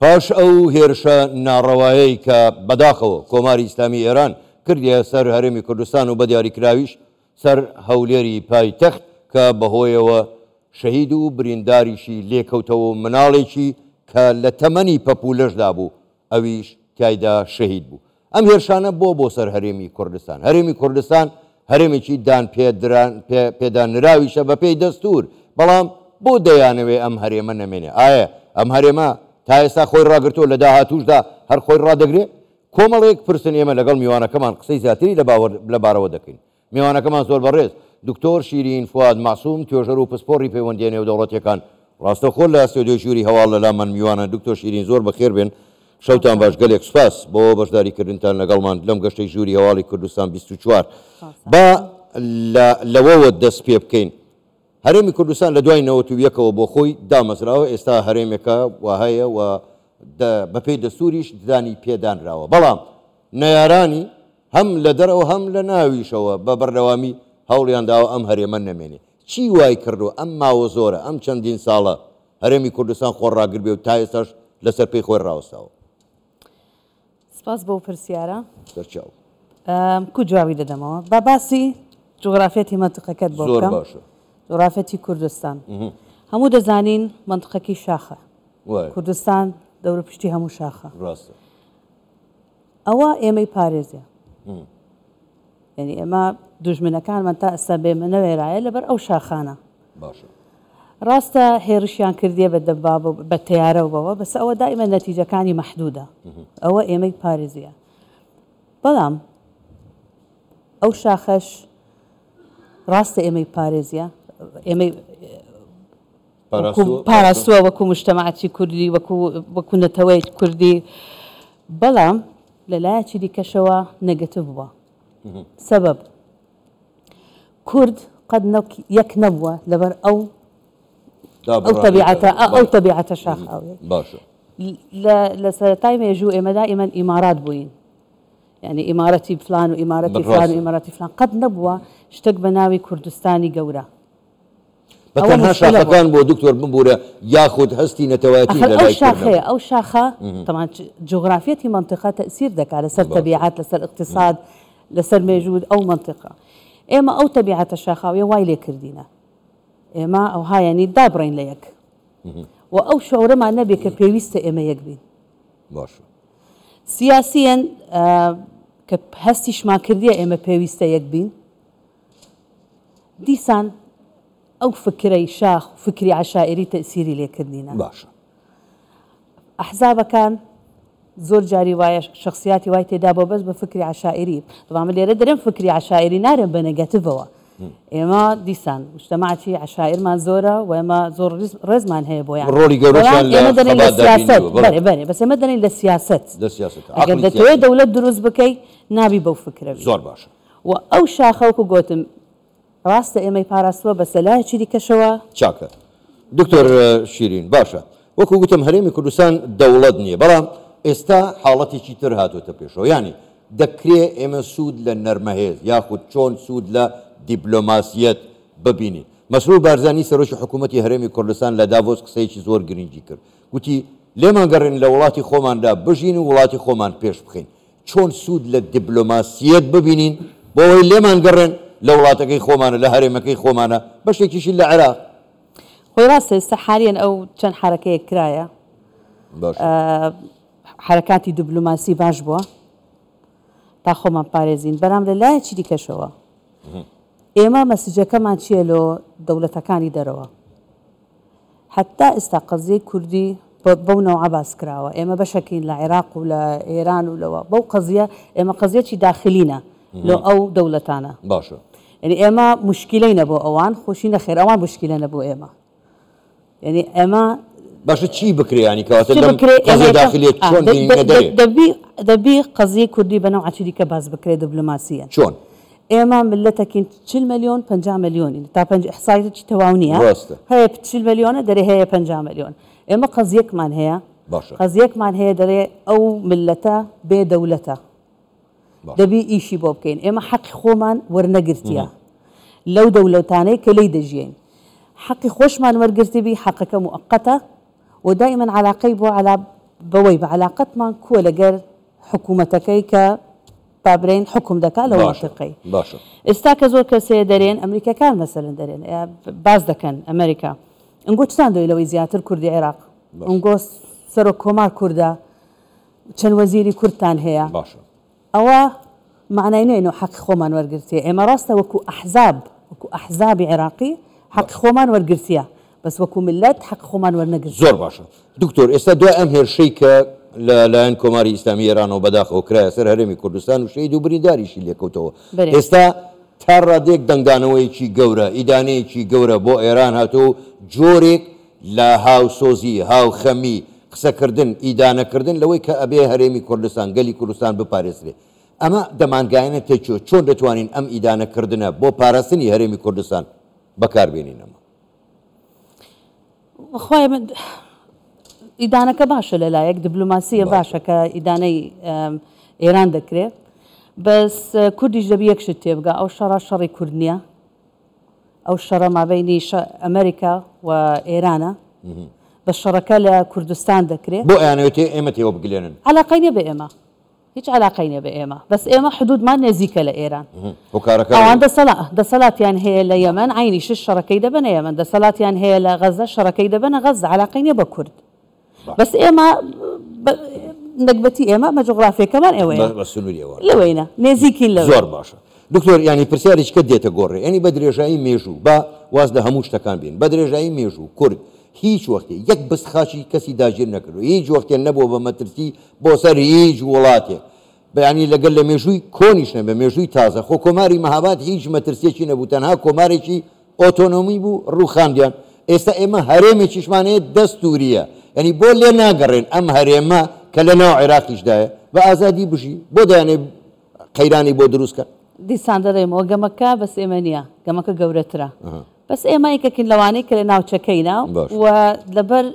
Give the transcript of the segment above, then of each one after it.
پاش ئەو هێرشە ناڕەوایەی کە بەداخەوە کۆماری ئیسلامی ئێران کردیە سەر هەرێمی کوردستان و بە دیاریکراویش سەر هەولێری پایتەخت کە بەهۆیەوە شەهید و برینداریشی لێکەوتەوە و مناڵێکی کە لە تەمەنی پەپولەشدا بوو ئەویش تایدا شەهید بوو. ئەم هێرشانە بۆ سەر هەرێمی کوردستان. هەرێمی کوردستان هەرێمێکی دان پێدانراویشە بە پێی دەستور، بەڵام بۆ دەیانەوێ ئەم هەرێمە نەمێنێ؟ ئایا ئەم هەرێمە تا ئێستا خۆی ڕاگرتۆ لە داهاتووشدا هەر خۆی ڕادەگرێت؟ کۆمەڵێک پرسن ئێمە لەگەڵ میوانەکەمان قسەی زیاتری لەبارەوە دەکەین. میوانەکەمان زۆر بەڕێز دکتۆر شیرین فواد معسووم توێژەر و پسپۆڕی پەیوەندیە نێودەوڵەتیەکان ڕاستەخۆ لە ئەستۆدیۆ ژووری هەواڵ لەلامان میوانە. دکتۆر شیرین زۆر بەخێر بێن، شەوتان باش، گەلێک سوپاس بۆ بەشداریکردنتان لەگەڵمان لەم گەشتەی ژووری هەواڵی کوردستان 24. با لەوەوە دەست پێ بکەین. هەرێمی کوردستان لە دوای 91ەوە بۆ خۆی دامەزراوە، ئێستا هەرێمێکە وهەیە و بەپێی دەستوریش دانی پێدانراوە، بەڵام نەیارانی هەم لە دەرەوە هەم لە ناویشەوە بە بەردەوامی هەوڵیان داوە ئەم هەرێمە نەمێنێ. چی وای کردو ئەم ماوە زۆرە ئەم چەندین ساڵە هەرێمی کوردستان خۆڕاگر بێ و تا ئێستاش لەسەر پێی خۆی ڕاوەستاوە؟ سپاس بۆ پرسیارە دەرچاو کو جوابی دەدەمەوە. با باسی جوغرافێتی مەنتقەکەت بۆ بکەم. جوغرافێتی کوردستان هەموو دەزانین مەنتقەکی شاخە، کوردستان دەورە پشتی هەموو شاخە. ڕاستە ئەوە ئێمەی پارێزیە، یعنی ئێمە دوژمنەکانمان تا ئێستا بێمە نەوێرایە لەبەر ئەو شاخانە. باشە ڕاستە هێرشیان کردیە بە تیارەوەەوە، بەس ئەوە دائیمە نەتیجەکانی مەحدودە. ئەوە ئێمەی پارێزیە، بەڵام ئەو شاخەش ڕاستە ئێمەی پارێزیە، ئێمەی پاراستووە وەکو مجتەماعەتی کوردی وەکو نەتەوەی کوردی، بەڵام لەلایەکی دیکەشەوە نەگەتیڤ بووە. سەبەب کورد قەت یەک نەبووە لەبەر ئەو تەبیعەتە شاخاوی. باشە لە سەرەتای مێژوو ئێمە دائیمەن ئیمارات بووین، یعنی ئیمارەتی فلان و ئیمارەتی فلان و ئیمارەتی فلان، قەت نەبووە شتێک بە ناوی کوردستانی گەورە. بەتەنها شاخەکان بۆ دکتۆر ببوورە یاخود هەستی نەتەوایەتی ئەو شاخەیە. ئەو شاخە تەمان جوغرافێتی مەنتقە تەئسیر دەکات لەسەر تەبیعەت، لەسەر اقتصاد، لەسەر مێژوود ئەو مەنتقە. ئێمە ئەو تەبیعەتە شاخاویە وای لێ کردینە، ئێمە ئەو هایانی دابڕین لە یەک و ئەو شەورەمان نەبێت کە پێویستە ئێمە یەک بین. باشە سیاسیەن کە هەستیشمان کردیە ئێمە پێویستە یەک بین، دیسان ئەو فکرەی شاخ و فکری عشائری تەئسیری لێکردینە. باشە ئەحزابەکان زۆر جاری وایە شخصیاتی وای تێدا بۆ بەس بە فکری عشائری. دەڵام لێرە دەرێن فکری عشائری نارێن بە نەگەتیڤەوە. ئێمە دیسان مجتەماعەتی عشائرمان زۆرە و ئێمە زۆر ڕێزمان هەیە بۆیان، ڕۆڵی گەورەشیان ئێمە دەنێن لە سیاست. بەێ بەس ئێمە دەنێن لە سیاست. ئەگەر دەتەوێت دەوڵەت دروست بکەی نابی بەو فکرە. زۆر باشە. و ئەو شاخەوەکو گوتم ڕاستە ئێمەی پاراستووە بە سەلایەکی دیکەشەوە. چاکە دکتۆر شیرین باشە، وەکو گوتم هەرێمی کوردستان دەوڵەت نییە، بەڵام ئێستا حاڵەتێکی تر هاتوۆتە پێشەوە، ینی دەکرێت ئێمە سوود لە نەرمەهێز یاخود چۆن سوود لە دیبلۆماسیەت ببینین. مەسرور بارزانی سەرۆکی حکوومەتی هەرێمی کوردستان لە داڤۆس قسەیەکی زۆر گرنگی کرد، گوتی لێمان گەڕێن لە وڵاتی خۆماندا بژین و وڵاتی خۆمان پێش بخین، چۆن سوود لە دیبلۆماسیەت ببینین بۆەوەی لێمان گەڕێن لە وڵاتەکەی خۆمانە لە هەرێمەکەی خۆمانە بەشێکیشی لە عێراق. خۆی ڕاستە ئێستا حالیان ئەو چەند حرەکەیە کرایە، حرەکاتی دیبلۆماسی باش بووە تا خۆمان پارێزین. بەرام لەلایەکی دیکەشەوە ئێمە مەسیجەکەمان چییە لۆ دەوڵەتەکانی دەرەوە؟ حتا ئێستا قەزیەی کوردی بەو نەوعە باس کراوە، ئێمە بەشەکەین لە عێراق و لە ئێران و لەوە بەو قەزیە ئێمە قەزیەکی داخلینە لۆ ئەو دەوڵەتانە. باشە یعنی ئێمە مشکلەی نەبوو ئەوان، خۆشی نەخێر ئەوان مشکلە نەبوو ئێمە. یعنی ئێمە باشە چی بکرێانی کەواتە داخلێت چۆن دەبی قەزیەی کوردی بە نەوعەکی دیکە باز بکرێت دیبلۆماسیە. چۆن؟ ئێمە ملەتەکین 40 ملیۆن 50 ملیۆنین، تا ئیحسایەکی تەواو نییە، هەیە 40 ملیۆنە دەرێ هەیە 50 ملیۆن. ئێمە قەزیەکمان هەیە، قەزیەکمان هەیە دەرێ ئەو ملەتە بێ دەوڵەتە، دەبی ئیشی بۆ بکەین. ئێمە حەقی خۆمان وەرنەگرتیە لەو دەوڵەتانەی کە لێی دەژین، حەقی خۆشمان وەرگرتیبی حەقەکە موقەتە و دائیمەن علاقەی بۆ بەوەی بە علااقەتمان کووە لەگەر حکوومەتەکەی کە بابرین حکم دەکات لە وڵاتەکەی ئێستا کە زۆر کەسێ دەرێن ئەمریکەکان مەسەرن دەرێن باز دەکەن ئەمریکا ئەنگۆ چتان دەوێت لەوەی زیاتر کوردی عێراق ئەنگۆ سەرۆک کۆمار کووردە چەند وەزیری کوردتان هەیە ئەوە معنای نێنەوە حەق خۆمان وەرگرتیە ئێمە ڕاستە وەکو ئەحزابی عێراقی حەق خۆمان وەرگرتیە بەس وەکو ملت حەق خۆمان وەرنەگرت زۆر باشە دکتۆر ئێستا دوای ئەم هێرشەی کە لەلایەن کۆماری ئیسلامی ئێرانەوە بەداخەوە کرایە سەر هەرێمی کوردستان و شەید و برینداریشی لێکەوتەوە ئێستا تا ڕادێک دەنگدانەوەیکی گەورە ئیدانەیەکی گەورە بۆ ئێران هاتۆ جۆرێک لە هاوسۆزی هاوخەمی قسەکردن ئیدانەکردن لەوەی کە ئەبێ هەرێمی کوردستان گەلی کوردستان بپارێزرێ ئەمە دەمانگایەنە تێکۆ چۆن دەتوانین ئەم ئیدانەکردنە بۆ پاراستنی هەرێمی کوردستان بەکاربێنینەوە خۆی ئیدانەکە باشە لەلایەک دیبلوماسیە باشە کە ئیدانەی ئێران دەکرێت بەس کوردیش دەبی یەکشت تێبگا ئەو شەڕە شەڕی کورد نییە ئەو شەڕە مابەینی ئەمریکا و ئێرانە بە شەڕەکە لە کوردستان دەکرێت بۆ ئەیانەوێتێ ئێمە تێوە بگلێنن علاقەی نیە بە ئێمە هیچ علاقەی نیە بە ئێمە بەس ئێمە حدودمان نێزیکە لە ئێران ئەوان دەسەڵاتیان هەیە لە یەمەن عینی شش شەڕەکەی دەبنە یەمەن دەسەڵاتیان هەیە لە غەزە شەڕەکەی دەبنە غەزە علاقەی نیە بە کورد بەس ئێمە نەکبەتی ئێمە مە جوغرافیەکەمان ئێوەیە لەوەینە نێزیکین لە زۆر باشە دکتۆر ینی پرسیاریش کە دێتە گۆڕێ ینی بە درێژایی مێژوو بە واز لە هەموو شتەکان بین بە درێژایی مێژوو کورد هیچ وەختی یەک بست خاچی کەسی داگیر نەکردو هیچ وەختێ نەبووە بە مەترسی بۆ سەر هیچ وڵاتێک بەیانی لەگەر لە مێژووی کۆنیش نەبێ مێژووی تازە خۆ کۆماری مەهاباد هیچ مەترسیەکی نەبوو تەنها کۆمارێکی ئۆتۆنۆمی بوو ڕووخاندیان ئێستا ئێمە هەرێمێکیشمانەیە دەستوریە ینی بۆ لێ ناگەڕێن ئەم هەرێمە کە لە ناو عێراقیشدایە بە ئازادی بژی بۆ دەیانێ قەیرانی بۆ دروستکە دیسان دەڕێمەوە گەمەکە بەس ئێمە نییە گەمەکە گەورەترە بەس ئێمە یەکێکین لەوانەیە کە لە ناوچەکەینا و لەبەر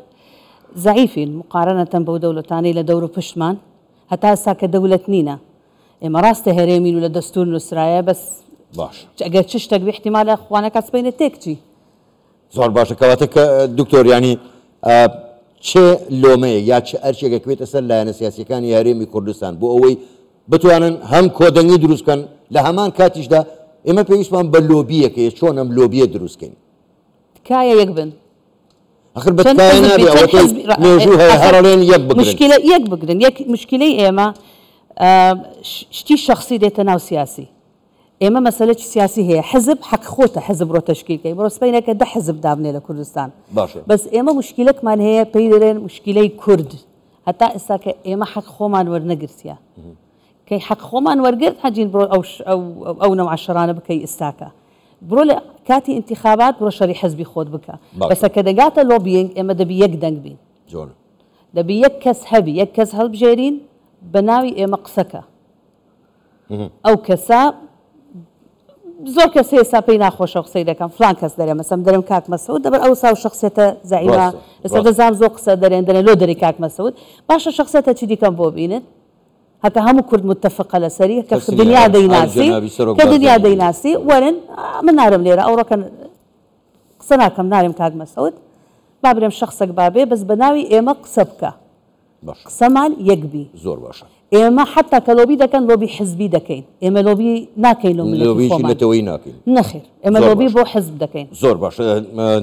زعیفین مقارنەتەن بەو دەوڵەتانەی لە دەور و پشتمان هەتا ئێستا کە دەوڵەت نینە ئێمە ڕاستە هەرێمین و لە دەستور نووسرایە بەس باش ئەگەر چ شتێک احتیمالە خوانەکە سپینە تێکچی زۆر باشە کەواتە کە دکتۆر ینی چه لۆمەیە یا چه ئەرچێکەکوێتە سەر لایەنە سیاسیەکانی هەرێمی کوردستان بۆ ئەوەی بتوانن هەم کۆدەنگی دروستکەن لە هەمان کاتیشدا ئێمە پێویستمان بە لۆبیەکەیە چۆن ئەم لۆبیە دروستکەین تکایە یەک بن ئەخر بەتکایە نابێ مێژوو هەیە هەرڵێن یەک بگرن مشکلە یەک بگرن یەک مشکلەی ئێمە شتی شخصی دێتە ناو سیاسی ئێمە مەسەلەی سیاسی هەیە حزب حەق خۆتە حزب ڕۆ تەشکیلکەی بڕۆ سپینەکە دە حزب دابنێ لە کوردستان بەس ئێمە مشکلەکمان هەیە پێی دەڵێن مشکلەی کورد هەتا ئێستا کە ئێمە حەق خۆمان وەرنەگرتیە کەی حەق خۆمان وەرگرت حەجین بڕۆ ئەو نەوع شەڕانە بکەی ئێستاکە بڕۆ لە کاتی انتخابات بڕۆ شەڕی حزبی خۆت بکە بەسە کە دەگاتە لۆبیینگ ئێمە دەبی یەک دەنگ بین دەبی یەک کەس هەبی یەک کەس هەڵبژێرین بە ناوی ئێمە قسەکە ئەو کەسە زۆر کەس هێستا پێی ناخۆشە قسەی دەکەم فلان کەس دەرێ مەسەم دەرم کاک مەسعود دەبەر ئەو ساو شخصێتە زعیمە لەسەر دەزانم زۆر قسە دەرێن دەرێن لۆ دەری کاک مەسعود باشە شخصێتە چی دیکەم بۆ بینن هەتا هەموو کورد متفقە لەسەری کە دنیا دەیناسی کە دنیا دەیناسی وەرن من نارم لێرە ئەو ڕۆکەن قسە ناکەم نارم کاک مەسعود با برێم شخصێک بابێ بەس بە ناوی ئێمە قسە بکە قسەمان یەکبی زۆر باشە ئێمە حتا کە لۆبی دەکەن لۆبی حزبی دەکەین ئێمە لۆبی ناکەین لۆبیشی ناکەین نەخێر ئێمە لۆبی بۆ حزب دەکەین زۆر باشە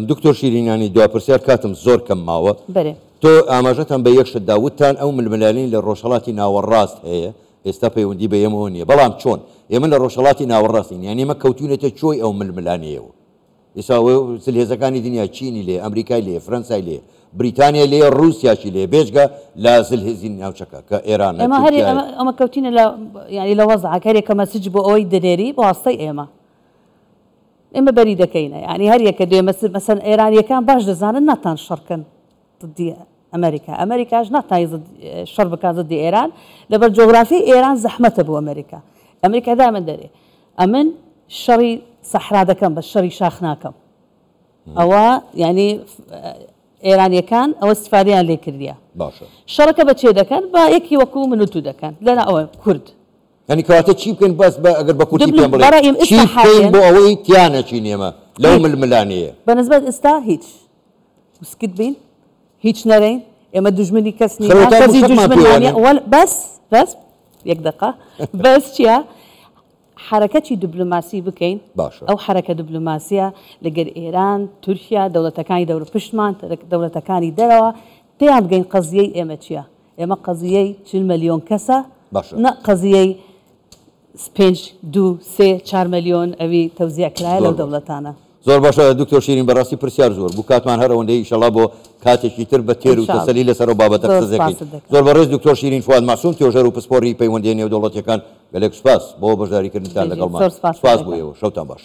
دکتۆر شیرینانی دوپرسیار کاتم زۆر کەم ماوە بەرێ تۆ ئاماژەتان بە یەکشت داوتتان ئەو ململانین لە ڕۆژهەڵاتی ناوەڕاست هەیە ئێستا پەیوەندی بە ئێمەوە نییە بەڵام چۆن ئێمە لە ڕۆژهەڵاتی ناوەڕاستین یعنی ئێمە کەوتونێتە چۆی ئەو ململانیەوە ئێستا سلهێزەکانی دنیا چینی لێ ئەمریکای لێ فرەنسای لێ بریتانیا لێ رووسیاشی لێ بێژگە لە سلهێزی ناوچەکە کە ئێران ئەمە کەوتینە لە ینی لە وەزع کارێکە مەسج بۆ ئەوەی دەنێری بۆ واستەی ئێمە بەری دەکەینە ینی هەر یەکە دوێ مەسەن ئێرانیەکان باش دەزانن ناتان شەڕکەن ئەمریکاش ناتای شەڕ بکات ضدی ئێران لەبەر جۆگرافی ئێران زەحمەتە بۆ ئەمریکا دامن دەرێ ئەمن شەڕی سەحرا دەکەم بە شەڕی شاخ ناکەم ئەوە ینی ئێرانیەکان ئەوە استفادیان لێ کردیە شەڕەکە بە چێ دەکەن بە یەکی وەکو منوتو دەکەن لەنا ئەوە کورد ینی کەواتە چی بکەین بەس بە ئەگەر بە کوردی پێم بڵێن چی بکەین بۆ ئەوەی تیانەچین ئێمە لەو ململانەیە بەنسبەت ئێستا هیچ وسکت بین هیچ نەرەین ئێمە دوژمنی کەس نین خەڵەتان کەسی مشتمان دوژمنیانە پێوانێ. بەس یەک دقە بەس چییە؟ حرەکەتی دیبلۆماسی بکەین باشە. ئەو حرەکە دیبلۆماسیە لەگەر ئێران تورکیا دەوڵەتەکانی دەورە پشتمان دەوڵەتەکانی دەرەوە پێیان بگەین قەزیەی ئێمە چییە؟ ئێمە قەزیەی 40 ملیۆن کەسە باشە. نە قەزیەی 5 2 3 4 ملیۆن ئەوی تەوزیعکرایە لەو دەوڵەتانە. زۆر باشە دکتۆر شیرین بەڕاستی پرسیار زۆر بوو کاتمان هەر ئەوەندەی ئیشەڵا بۆ کاتێکی تر بە تێر و تەسەلی لەسەر و بابەتە قسەکەین. زۆر بەڕێز دکتۆر شیرین فواد ماسووم تێژەر و پسپۆری پەیوەندی نێو دەوڵەتیەکان گەلێک سوپاس بۆ بەشداریکردنتان لەگەڵمان. سوپاس بۆ ئێوە شەوتان باش.